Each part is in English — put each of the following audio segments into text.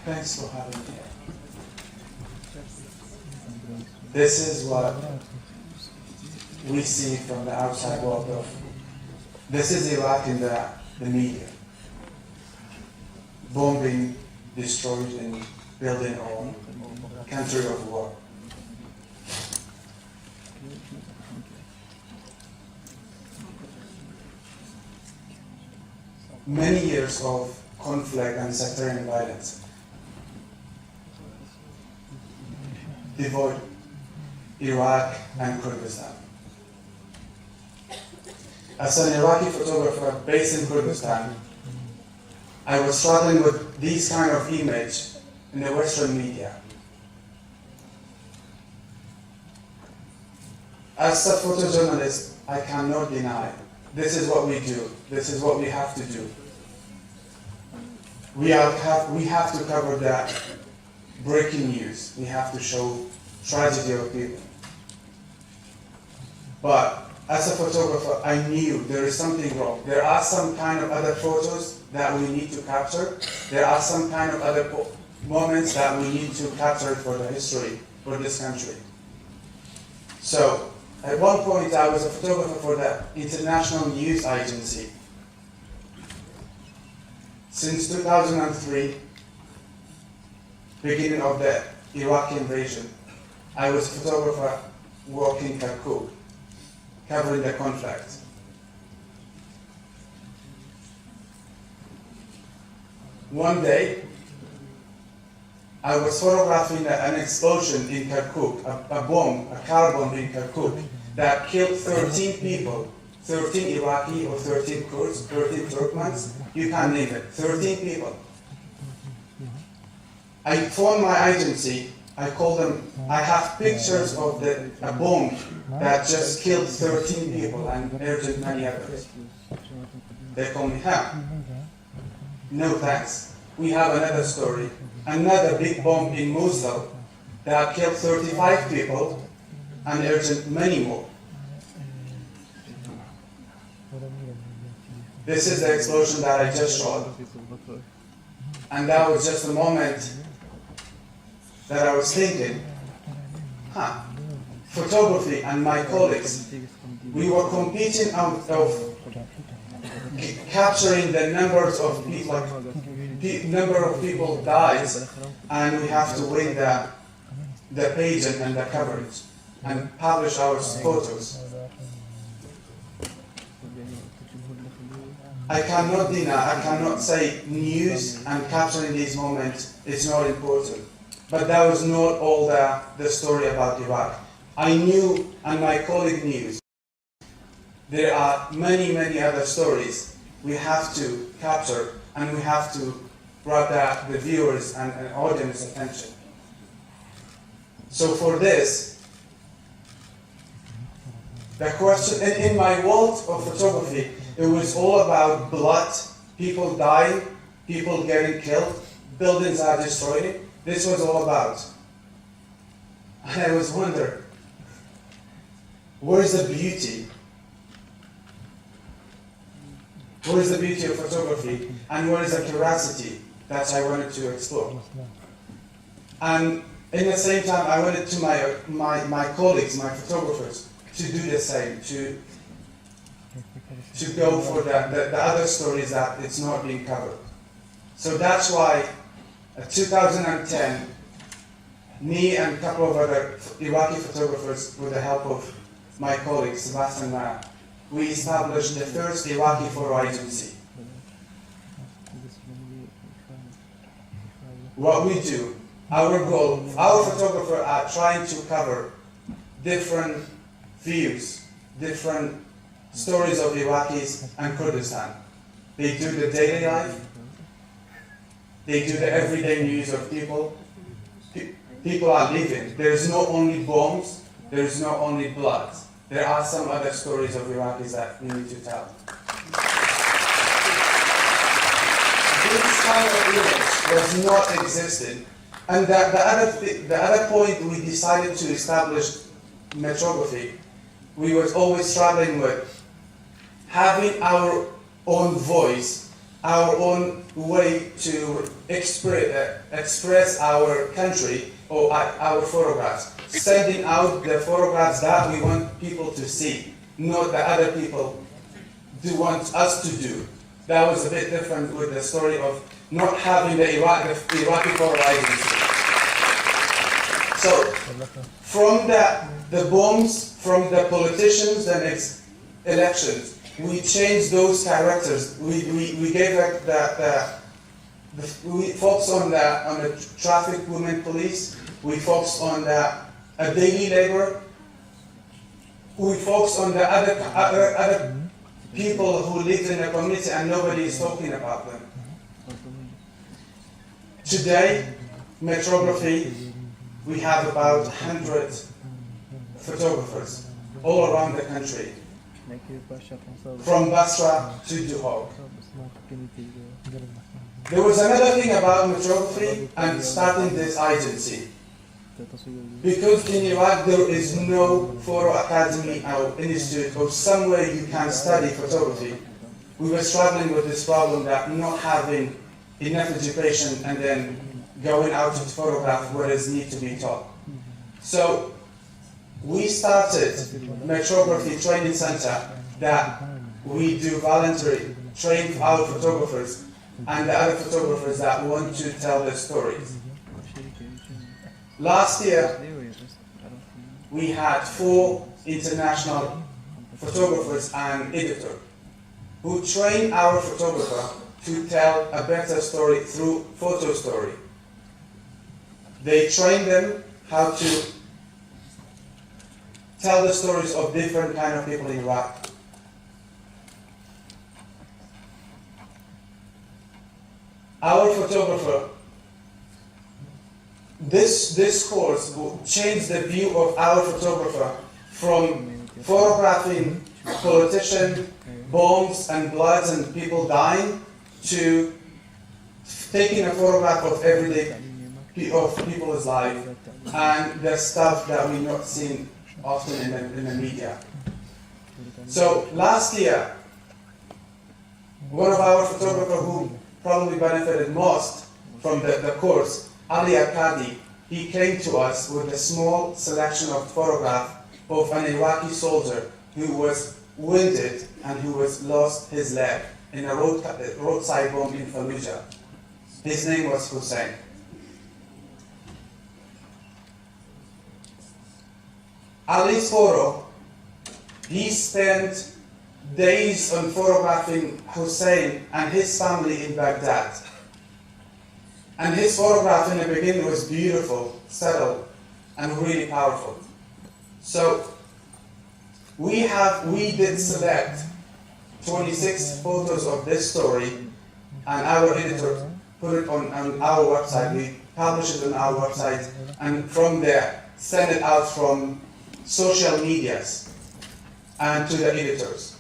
Thanks for having me. This is what we see from the outside world of. This is Iraq in the media. Bombing, destroying, building on country of war. Many years of conflict and sectarian violence. Devoid Iraq and Kurdistan. As an Iraqi photographer based in Kurdistan, I was struggling with these kind of image in the Western media. As a photojournalist, I cannot deny this is what we do. This is what we have to do. We have to cover that breaking news. We have to show tragedy of people. But as a photographer, I knew there is something wrong. There are some kind of other photos that we need to capture. There are some kind of other moments that we need to capture for the history for this country. So, at one point, I was a photographer for the international news agency. Since 2003, beginning of the Iraqi invasion, I was a photographer working in Kirkuk, covering the conflict. One day, I was photographing an explosion in Kirkuk, a car bomb in Kirkuk, that killed 13 people, 13 Iraqi or 13 Kurds, 13 Turkmens, you can name it, 13 people. I phoned my agency, I called them, I have pictures of a bomb that just killed 13 people and injured many others. They called me, no thanks. We have another story, another big bomb in Mosul that killed 35 people and injured many more. This is the explosion that I just shot. And that was just a moment that I was thinking, photography and my colleagues, we were competing out of capturing the numbers of people, number of people died, and we have to win the page and the coverage and publish our photos. I cannot deny, I cannot say news and capturing these moments is not important. But that was not all the story about Iraq. I knew, and my colleague knew, there are many, many other stories we have to capture, and we have to grab the viewers and audience attention. So for this, the question, in my world of photography, it was all about blood, people dying, people getting killed, buildings are destroyed. This was all about. And I was wondering, where's the beauty? Where is the beauty of photography? And where is the curiosity that I wanted to explore? And in the same time, I wanted to my colleagues, my photographers, to do the same, to go for the other stories that it's not being covered. So that's why 2010, me and a couple of other Iraqi photographers, with the help of my colleague Sebastian Mara, we established the first Iraqi photo agency. What we do, our goal, our photographers are trying to cover different views, different stories of Iraqis and Kurdistan. They do the daily life, they do the everyday news of people. People are living. There is not only bombs, there is not only blood. There are some other stories of Iraqis that we need to tell. This kind of image was not existing. And the other point we decided to establish metrography, we were always struggling with having our own voice our own way to express our country or our photographs, sending out the photographs that we want people to see, not that other people do want us to do. That was a bit different with the story of not having the Iraqi photo agency. So from the bombs, from the politicians, the next elections, we changed those characters. We gave we focused on the traffic women police. We focused on the daily labor. We focused on the other people who live in the community and nobody is talking about them. Today, metrography, we have about 100 photographers all around the country, from Basra to Duhok. There was another thing about metrography and starting this agency. Because in Iraq there is no photo academy or institute or somewhere you can study photography, we were struggling with this problem that not having enough education and then going out to photograph what is need to be taught. So we started metrography training center that we do voluntary train our photographers and the other photographers that want to tell their stories. Last year, we had 4 international photographers and editors who trained our photographer to tell a better story through photo story. They trained them how to tell the stories of different kind of people in Iraq. Our photographer, this course will change the view of our photographer from photographing politicians, bombs and bloods and people dying to taking a photograph of everyday of people's life and the stuff that we're not seeing often in the media. So last year, one of our photographers who probably benefited most from the course, Ali Arkadi, he came to us with a small selection of photographs of an Iraqi soldier who was wounded and who was lost his leg in a roadside bomb in Fallujah. His name was Hussein. Ali's photo, he spent days on photographing Hussein and his family in Baghdad. And his photograph in the beginning was beautiful, subtle, and really powerful. So we did select 26 photos of this story, and our editor put it on our website. We published it on our website, and from there send it out from social medias and to the editors.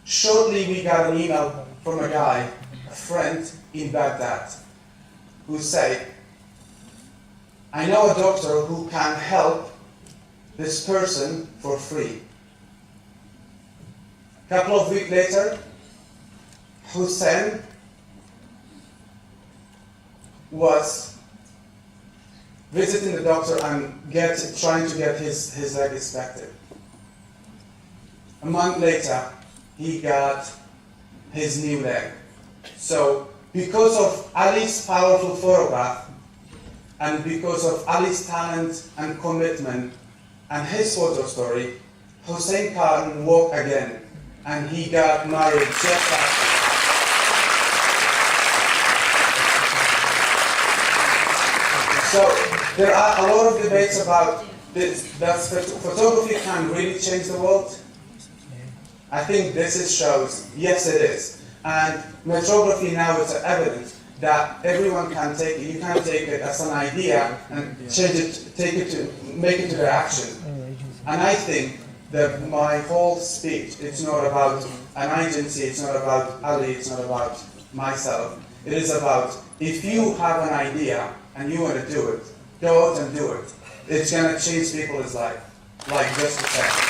Shortly we got an email from a guy, a friend in Baghdad, who said, I know a doctor who can help this person for free. A couple of weeks later, Hussein was visiting the doctor and trying to get his leg inspected. A month later, he got his new leg. So, because of Ali's powerful photograph, and because of Ali's talent and commitment, and his photo story, Hussein can walk again, and he got married just after. So, there are a lot of debates about this, that photography can really change the world. I think this shows, yes it is. And metrography now is evidence that everyone can take it. You can take it as an idea and change it, make it to the action. And I think that my whole speech, it's not about an agency, it's not about Ali, it's not about myself. It is about, if you have an idea and you want to do it, go out and do it. It's going to change people's life, like just a second.